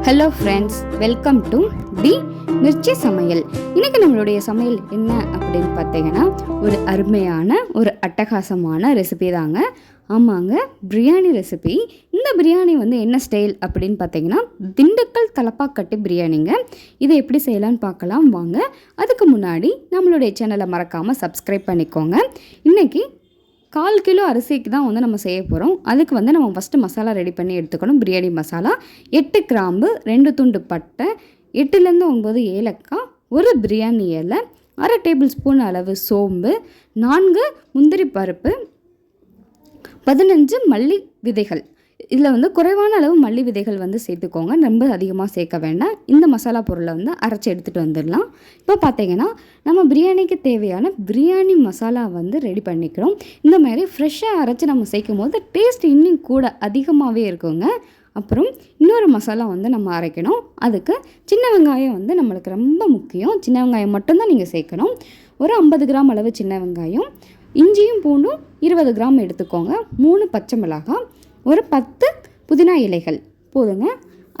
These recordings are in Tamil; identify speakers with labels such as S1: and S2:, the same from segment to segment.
S1: Hello friends, welcome to the Mirchi சமையல். இன்றைக்கி நம்மளுடைய சமையல் என்ன அப்படின்னு பார்த்தீங்கன்னா, ஒரு அருமையான ஒரு அட்டகாசமான ரெசிபி தாங்க. ஆமாங்க, பிரியாணி ரெசிபி. இந்த பிரியாணி என்ன ஸ்டைல் அப்படின்னு பார்த்தீங்கன்னா, திண்டுக்கல் தலப்பாக்கட்டு பிரியாணிங்க. இதை எப்படி செய்யலான்னு பார்க்கலாம் வாங்க. அதுக்கு முன்னாடி நம்மளுடைய சேனலை மறக்காமல் சப்ஸ்கிரைப் பண்ணிக்கோங்க. இன்றைக்கி 1/4 கிலோ அரிசிக்கு தான் நம்ம செய்ய போகிறோம். அதுக்கு நம்ம ஃபஸ்ட்டு மசாலா ரெடி பண்ணி எடுத்துக்கணும். பிரியாணி மசாலா 8 கிராம்பு, 2 துண்டு பட்டை, 8லேருந்து 9 ஏலக்காய், ஒரு பிரியாணி இலை, 1/2 டேபிள் ஸ்பூன் அளவு சோம்பு, 4 முந்திரி பருப்பு, 15 மல்லி விதைகள். இதில் குறைவான அளவு மல்லி விதைகள் சேர்த்துக்கோங்க, ரொம்ப அதிகமாக சேர்க்க வேண்டாம். இந்த மசாலா பொருளை அரைச்சி எடுத்துகிட்டு வந்துடலாம். இப்போ பார்த்தீங்கன்னா நம்ம பிரியாணிக்கு தேவையான பிரியாணி மசாலா ரெடி பண்ணிக்கிறோம். இந்த மாதிரி ஃப்ரெஷ்ஷாக அரைச்சி நம்ம சேர்க்கும் போது டேஸ்ட் இன்னும் கூட அதிகமாகவே இருக்குங்க. அப்புறம் இன்னொரு மசாலா நம்ம அரைக்கணும். அதுக்கு சின்ன வெங்காயம் நம்மளுக்கு ரொம்ப முக்கியம். சின்ன வெங்காயம் மட்டும்தான் நீங்கள் சேர்க்கணும். ஒரு 50 கிராம் அளவு சின்ன வெங்காயம், இஞ்சியும் பூண்டும் 20 கிராம் எடுத்துக்கோங்க, 3 பச்சை மிளகாய், ஒரு 10 புதினா இலைகள் போதுங்க.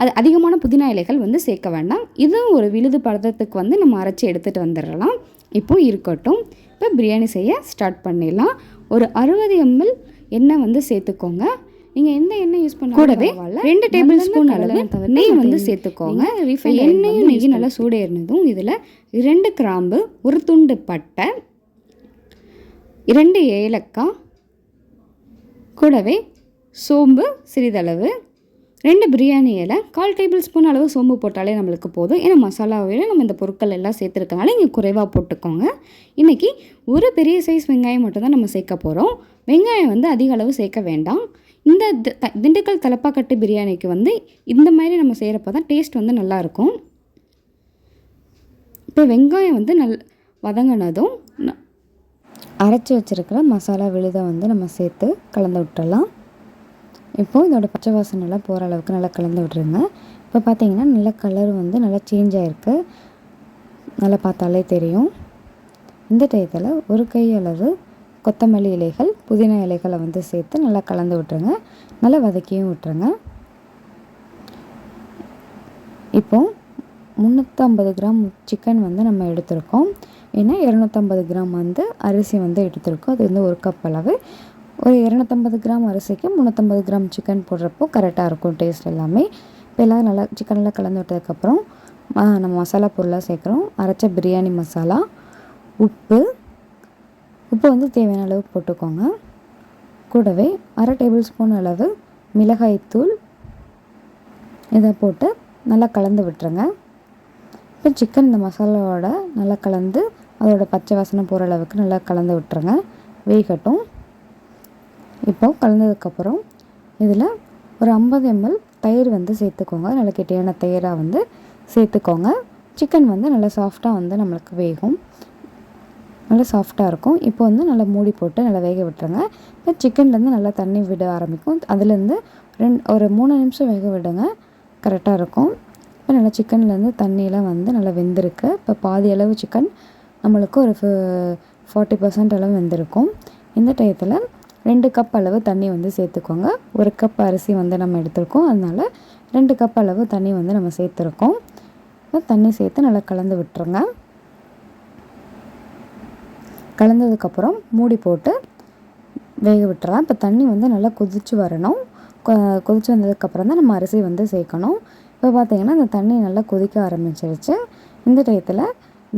S1: அது அதிகமான புதினா இலைகள் சேர்க்க வேண்டாம். இதுவும் ஒரு விழுது பதத்துக்கு நம்ம அரைச்சி எடுத்துகிட்டு வந்துடலாம். இப்போது இருக்கட்டும். இப்போ பிரியாணி செய்ய ஸ்டார்ட் பண்ணிடலாம். ஒரு 60 ml எண்ணெய் சேர்த்துக்கோங்க. நீங்கள் எந்த எண்ணெய் யூஸ் பண்ண கூடவே 2 டேபிள் ஸ்பூன் அளவு நெய் சேர்த்துக்கோங்க. எண்ணெயும் நெய் நல்லா சூடேறினதும் இதில் 2 கிராம்பு, ஒரு துண்டு பட்டை, 2 ஏலக்காய், கூடவே சோம்பு சிறிதளவு, 2 பிரியாணி இலை, 1/4 டேபிள் ஸ்பூன் அளவு சோம்பு போட்டாலே நம்மளுக்கு போதும். ஏன்னா மசாலாவில் நம்ம இந்த பொருட்கள் எல்லாம் சேர்த்துருக்கனால இங்கே குறைவாக போட்டுக்கோங்க. இன்றைக்கி ஒரு பெரிய சைஸ் வெங்காயம் மட்டும்தான் நம்ம சேர்க்க போகிறோம். வெங்காயம் அதிக அளவு சேர்க்க வேண்டாம். இந்த திண்டுக்கல் தலப்பாக்கட்டு பிரியாணிக்கு இந்த மாதிரி நம்ம செய்கிறப்ப தான் டேஸ்ட் நல்லாயிருக்கும். இப்போ வெங்காயம் வதங்கினதும் அரைச்சி வச்சுருக்கிற மசாலா விழுதை நம்ம சேர்த்து கலந்து விட்டுறலாம். இப்போது இதோட பச்சை வாசனைலாம் போகிற அளவுக்கு நல்லா கலந்து விட்டுருங்க. இப்போ பார்த்தீங்கன்னா நல்ல கலர் நல்லா சேஞ்ச் ஆகிருக்கு, நல்லா பார்த்தாலே தெரியும். இந்த டயத்தில் ஒரு கை அளவு கொத்தமல்லி இலைகள், புதினா இலைகளை சேர்த்து நல்லா கலந்து விட்டுருங்க. நல்லா வதக்கியும் விட்டுருங்க. இப்போது 350 கிராம் சிக்கன் நம்ம எடுத்திருக்கோம். ஏன்னா 250 கிராம் அரிசி எடுத்திருக்கோம். அது ஒரு கப் அளவு. ஒரு 250 கிராம் அரிசிக்கு 350 கிராம் சிக்கன் போடுறப்போ கரெக்டாக இருக்கும் டேஸ்ட் எல்லாமே. இப்போ எல்லாம் நல்லா சிக்கனெலாம் கலந்து விட்டதுக்கப்புறம் நம்ம மசாலா பொருளாக சேர்க்குறோம். அரைச்ச பிரியாணி மசாலா, உப்பு தேவையான அளவு போட்டுக்கோங்க. கூடவே 1/2 டேபிள் ஸ்பூன் அளவு மிளகாய்த்தூள் இதை போட்டு நல்லா கலந்து விட்டுருங்க. இப்போ சிக்கன் இந்த மசாலாவோட நல்லா கலந்து அதோட பச்சை வாசனை போகிற அளவுக்கு நல்லா கலந்து விட்டுருங்க, வேகட்டும். இப்போது கலந்ததுக்கப்புறம் இதில் ஒரு 50 ml தயிர் சேர்த்துக்கோங்க. நல்லா கெட்டியான தயிராக சேர்த்துக்கோங்க. சிக்கன் நல்லா சாஃப்டாக நம்மளுக்கு வேகும், நல்லா சாஃப்டாக இருக்கும். இப்போ நல்லா மூடி போட்டு நல்லா வேக விட்டுருங்க. இப்போ சிக்கன்லேருந்து நல்லா தண்ணி விட ஆரம்பிக்கும். அதுலேருந்து ஒரு 3 நிமிஷம் வேக விடுங்க, கரெக்டாக இருக்கும். இப்போ நல்லா சிக்கன்லேருந்து தண்ணியெலாம் நல்லா வெந்திருக்கு. இப்போ பாதி அளவு சிக்கன் நம்மளுக்கு ஒரு 40% அளவு வெந்திருக்கும். இந்த டயத்தில் 2 கப் அளவு தண்ணி சேர்த்துக்கோங்க. 1 கப் அரிசி நம்ம எடுத்துருக்கோம், அதனால் 2 கப் அளவு தண்ணி நம்ம சேர்த்துருக்கோம். இப்போ தண்ணி சேர்த்து நல்லா கலந்து விட்டுருங்க. கலந்ததுக்கப்புறம் மூடி போட்டு வேக விட்டுறலாம். இப்போ தண்ணி நல்லா கொதித்து வரணும். கொதித்து வந்ததுக்கப்புறம் தான் நம்ம அரிசி சேர்க்கணும். இப்போ பார்த்திங்கன்னா அந்த தண்ணி நல்லா கொதிக்க ஆரம்பிச்சிருச்சு. இந்த டயத்தில்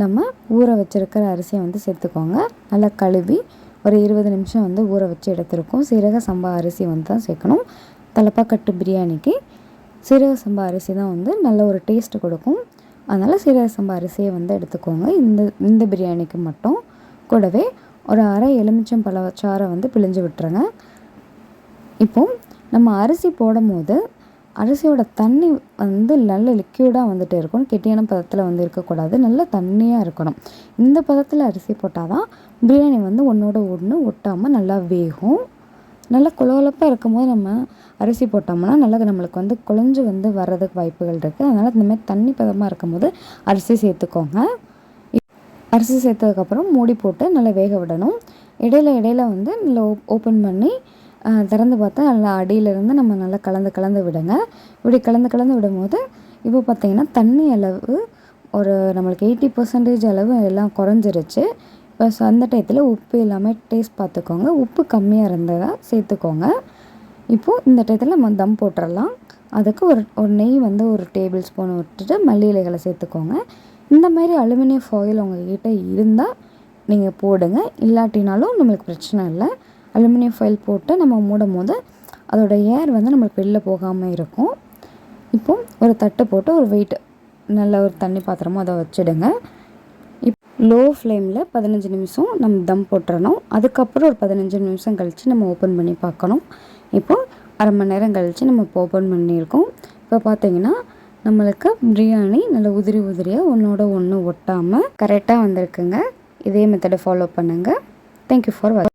S1: நம்ம ஊற வச்சுருக்கிற அரிசியை சேர்த்துக்கோங்க. நல்லா கழுவி ஒரு 20 நிமிஷம் ஊற வச்சு எடுத்துருக்கோம். சீரக சம்பா அரிசி தான் சேர்க்கணும். தலப்பாக்கட்டு பிரியாணிக்கு சீரக சம்பா அரிசி தான் நல்ல ஒரு டேஸ்ட்டு கொடுக்கும். அதனால் சீரக சம்பா அரிசியை எடுத்துக்கோங்க இந்த பிரியாணிக்கு மட்டும். கூடவே ஒரு 1/2 எலுமிச்சம் பழ சாறை பிழிஞ்சு விட்டுருங்க. இப்போது நம்ம அரிசி போடும் போது அரிசியோட தண்ணி நல்ல லிக்யூடாக இருக்கணும். கெட்டியான பதத்தில் இருக்கக்கூடாது, நல்ல தண்ணியாக இருக்கணும். இந்த பதத்தில் அரிசி போட்டால் தான் பிரியாணி ஒன்றோட ஒன்று ஒட்டாமல் நல்லா வேகும். நல்லா குளகுளப்பாக இருக்கும்போது நம்ம அரிசி போட்டோம்னா நல்லா நம்மளுக்கு குழஞ்சு வர்றதுக்கு வாய்ப்புகள் இருக்குது. அதனால் இந்தமாதிரி தண்ணி பதமாக இருக்கும்போது அரிசி சேர்த்துக்கோங்க. அரிசி சேர்த்ததுக்கப்புறம் மூடி போட்டு நல்லா வேக விடணும். இடையில நல்லா ஓப்பன் பண்ணி திறந்து பார்த்தா நல்லா அடியிலேருந்து நம்ம நல்லா கலந்து விடுங்க. இப்படி கலந்து விடும்போது இப்போ பார்த்திங்கன்னா தண்ணி அளவு ஒரு நம்மளுக்கு 80% அளவு எல்லாம் குறைஞ்சிருச்சு. இப்போ அந்த டயத்தில் உப்பு எல்லாமே டேஸ்ட் பார்த்துக்கோங்க. உப்பு கம்மியாக இருந்தால் சேர்த்துக்கோங்க. இப்போது இந்த டயத்தில் நம்ம தம் போட்டுடலாம். அதுக்கு ஒரு நெய் வந்து ஒரு டேபிள் ஸ்பூன் விட்டுட்டு மல்லி இலைகளை சேர்த்துக்கோங்க. இந்த மாதிரி அலுமினியம் ஃபாயில் உங்கள்கிட்ட இருந்தால் நீங்கள் போடுங்க, இல்லாட்டினாலும் நம்மளுக்கு பிரச்சனை இல்லை. அலுமினியம் ஃபாயில் போட்டு நம்ம மூடும் போது அதோட ஏர் வந்து நம்மளுக்கு வெளில போகாமல் இருக்கும். இப்போது ஒரு தட்டு போட்டு ஒரு வெயிட் நல்ல ஒரு தண்ணி பாத்திரமோ அதை வச்சுடுங்க. லோ ஃப்ளேமில் 15 நிமிஷம் நம்ம தம் போட்டுறணும். அதுக்கப்புறம் ஒரு 15 நிமிஷம் கழித்து நம்ம ஓப்பன் பண்ணி பார்க்கணும். இப்போது அரை மணி நேரம் கழித்து நம்ம இப்போ ஓப்பன் பண்ணியிருக்கோம். இப்போ பார்த்திங்கன்னா நம்மளுக்கு பிரியாணி நல்லா உதிரி உதிரியாக ஒன்றோட ஒன்று ஒட்டாமல் கரெக்டாக வந்திருக்குங்க. இதே மெத்தடை ஃபாலோ பண்ணுங்கள். தேங்க்யூ ஃபார் வாட்சிங்.